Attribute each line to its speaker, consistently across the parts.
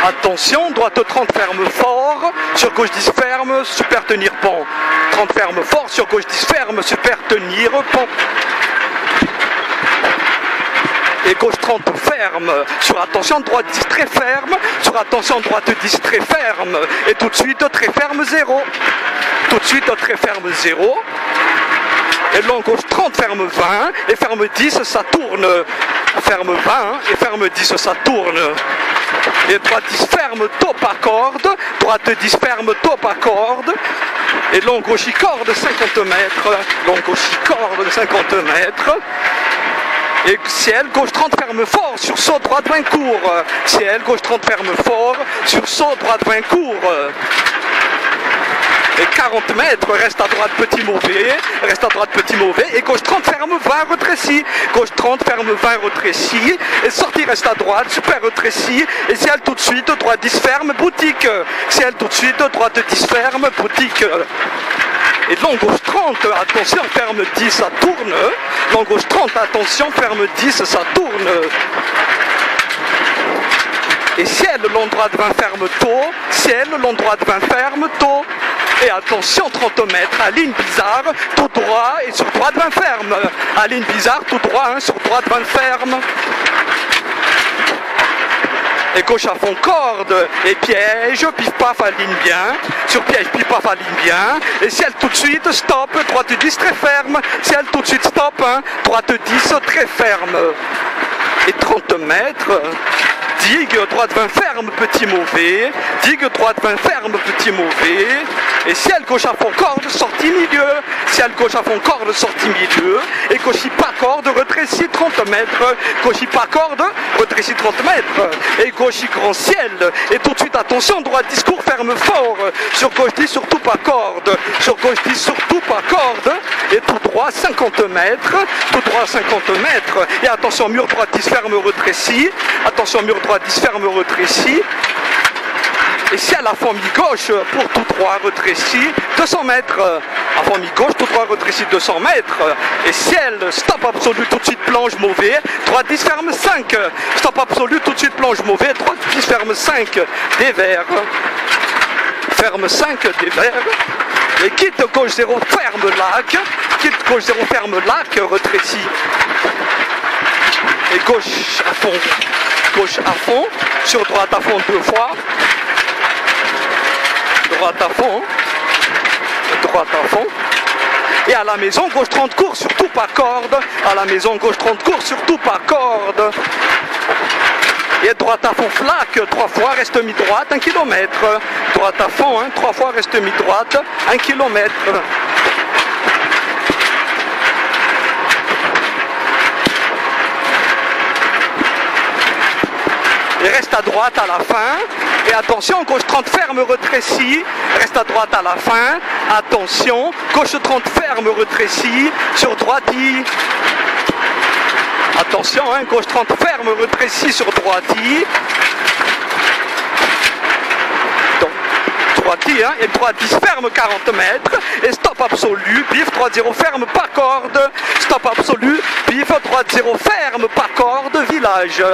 Speaker 1: Attention, droite 30 ferme fort, sur gauche 10 ferme, super tenir pont. 30 ferme fort, sur gauche 10 ferme, super tenir pont. Et gauche 30 ferme, sur attention droite 10 très ferme, sur attention droite 10 très ferme, et tout de suite très ferme 0. Tout de suite très ferme 0. Et long gauche 30 ferme 20, et ferme 10 ça tourne. Ferme 20 et ferme 10 ça tourne. Et droite 10 ferme top à corde, droite 10 ferme top à corde, et long gauche corde 50 mètres, long gauche corde 50 mètres. Et ciel, gauche 30 ferme fort, sur saut droite 20 court. Ciel, gauche 30 ferme fort, sur saut droite 20 court. Et 40 mètres, reste à droite petit mauvais, reste à droite petit mauvais, et gauche 30 ferme 20 retréci, gauche 30 ferme 20 retréci, et sortie reste à droite, super retréci, et ciel tout de suite, droite 10 ferme, boutique, ciel tout de suite, droite 10 ferme, boutique. Et long gauche 30, attention, ferme 10, ça tourne, long gauche 30, attention, ferme 10, ça tourne. Et ciel, long droite 20 ferme tôt, ciel, long droite 20 ferme tôt. Et attention, 30 mètres, à ligne bizarre, tout droit et sur droite 20 ferme. À ligne bizarre, tout droit, hein, sur droite 20 ferme. Et gauche à fond corde, et piège, pif paf, aligne bien, sur piège, pif paf, aligne bien, et ciel tout de suite, stop, droite 10 très ferme, ciel tout de suite, stop, hein, droite 10 très ferme. Et 30 mètres, digue, droite 20 ferme, petit mauvais, digue, droite 20 ferme, petit mauvais, et ciel gauche à fond corde, sortie milieu, ciel gauche à fond corde, sortie milieu, et gauche pas corde, retréci 30 mètres, gauche pas corde, retréci 30 mètres, et gauche grand ciel, et tout de suite attention, droite discours ferme fort, sur gauche 10 surtout pas corde, sur gauche 10 surtout pas corde, et tout droit 50 mètres, tout droit 50 mètres, et attention mur droite 10 ferme retréci, attention mur droite 10 ferme retréci, et ciel à fond mi-gauche pour tout droit retréci 200 mètres, à fond mi-gauche tout droit retréci 200 mètres, et ciel stop absolu tout de suite planche mauvais, droite 10 ferme 5, stop absolu tout de suite planche mauvais, droite 10 ferme 5, dévers, ferme 5, dévers, et quitte gauche 0 ferme lac, quitte gauche 0 ferme lac, retréci, et gauche à fond, sur droite à fond 2 fois, droite à fond, et à la maison gauche 30 cours, surtout pas corde, à la maison gauche 30 cours, surtout pas corde, et droite à fond flaque, 3 fois reste mi-droite, 1 km, droite à fond, hein, 3 fois reste mi-droite, 1 km. Et reste à droite à la fin, et attention, gauche 30 ferme retréci, reste à droite à la fin, attention, gauche 30 ferme retréci, sur droite I, attention, hein, gauche 30 ferme retréci sur droite I, donc, droite I, hein, et droite 10 ferme 40 mètres, et stop absolu, bif, droite 0 ferme, pas corde, stop absolu, bif, droite 0 ferme, pas corde, village.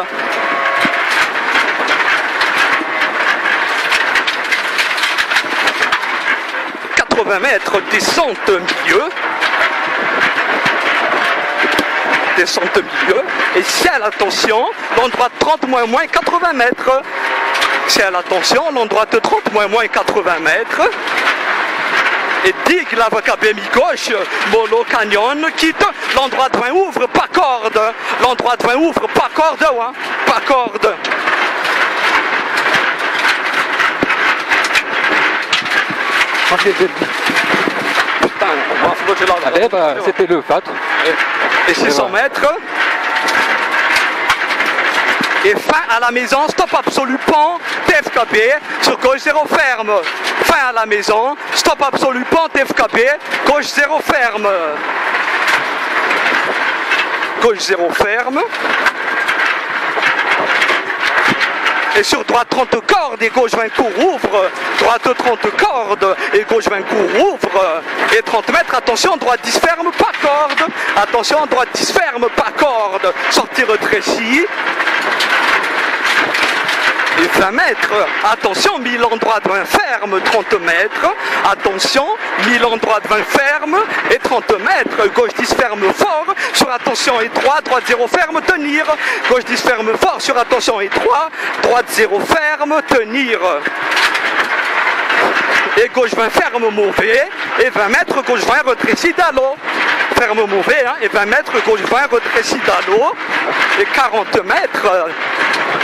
Speaker 1: 80 mètres, descente milieu, et ciel attention, l'endroit 30 moins 80 mètres, ciel attention, l'endroit 30 moins 80 mètres, et digue l'avocat mi-gauche, mollo canyon, quitte, l'endroit 20 ouvre, pas corde, l'endroit 20 ouvre, pas corde, hein, pas corde.
Speaker 2: Putain, allez, bah, c'était le FAT.
Speaker 1: Et 600 mètres. Et fin à la maison, stop absolu pont, TFKB, sur gauche 0 ferme. Fin à la maison, stop absolu pont, TFKB, gauche 0 ferme. Gauche 0 ferme. Et sur droite 30 cordes et gauche 20 cours ouvre, droite 30 cordes et gauche 20 cours ouvre, et 30 mètres, attention, droite 10 ferme, pas corde, attention, droite 10 ferme, pas corde, sortie retrécie, Et 20 mètres. Attention, 1000 en droite, 20 ferme, 30 mètres. Attention, 1000 en droite, 20 ferme et 30 mètres. Gauche 10 ferme fort. Sur attention étroit, droite 0 ferme, tenir. Gauche 10 ferme fort. Sur attention étroit, droite 0 ferme, tenir. Et gauche 20 ferme mauvais. Et 20 mètres, gauche 20 rétréci d'allô. Ferme mauvais, hein, et 20 mètres, gauche 20 rétréci d'allô. Et 40 mètres.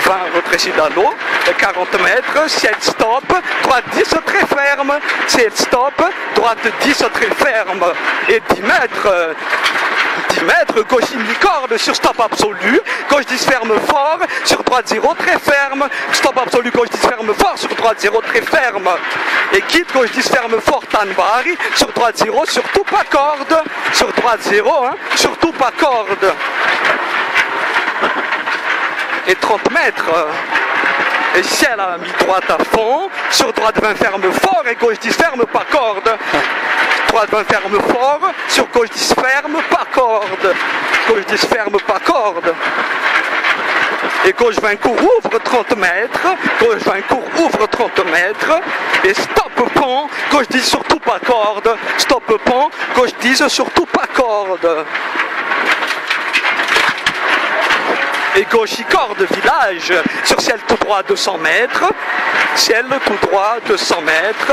Speaker 1: 20 rétréci d'allô, 40 mètres, ciel stop, droite 10 très ferme, ciel stop, droite 10 très ferme, et 10 mètres, gauche mi-corde sur stop absolu, gauche 10 ferme fort, sur droite 0 très ferme, stop absolu, gauche 10 ferme fort, sur droite 0 très ferme, et quitte, gauche 10 ferme fort, tanbari, sur droite 0, surtout pas corde, sur droite 0, hein, surtout pas corde. Et 30 mètres, et ciel à mi-droite à fond, sur droite 20 ferme fort et gauche 10 ferme pas corde. Droite 20 ferme fort, sur gauche 10 ferme pas corde. Gauche 10 ferme pas corde. Et gauche 20 court ouvre 30 mètres, gauche 20 court ouvre 30 mètres, et stop pont, gauche 10 surtout pas corde, stop pont, gauche 10 surtout pas corde. Et gauche corde village, sur ciel tout droit 200 mètres, ciel tout droit 200 mètres,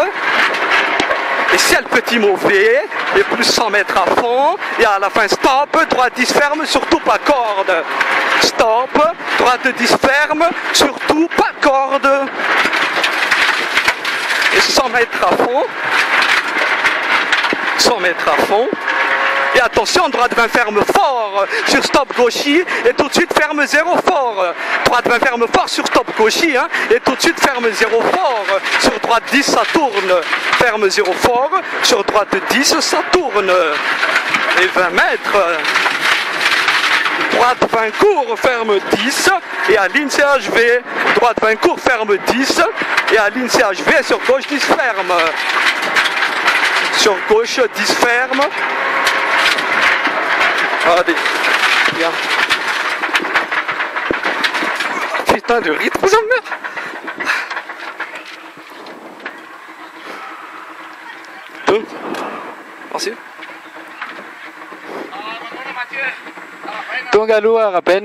Speaker 1: et ciel petit mauvais, et plus 100 mètres à fond, et à la fin stop, droite 10 ferme, surtout pas corde, stop, droite 10 ferme, surtout pas corde, et 100 mètres à fond, 100 mètres à fond. Et attention, droite 20 ferme fort sur stop gauchy et tout de suite ferme 0 fort. Droite 20 ferme fort sur stop gauchy, hein, et tout de suite ferme 0 fort. Sur droite 10 ça tourne, ferme 0 fort. Sur droite 10 ça tourne. Et 20 mètres. Droite 20 court, ferme 10 et à ligne CHV. Droite 20 court, ferme 10 et à ligne CHV sur gauche 10 ferme. Sur gauche 10 ferme. Allez, bien. Putain de rythme, ça me merde. Merci.
Speaker 2: Ton galop à rappel.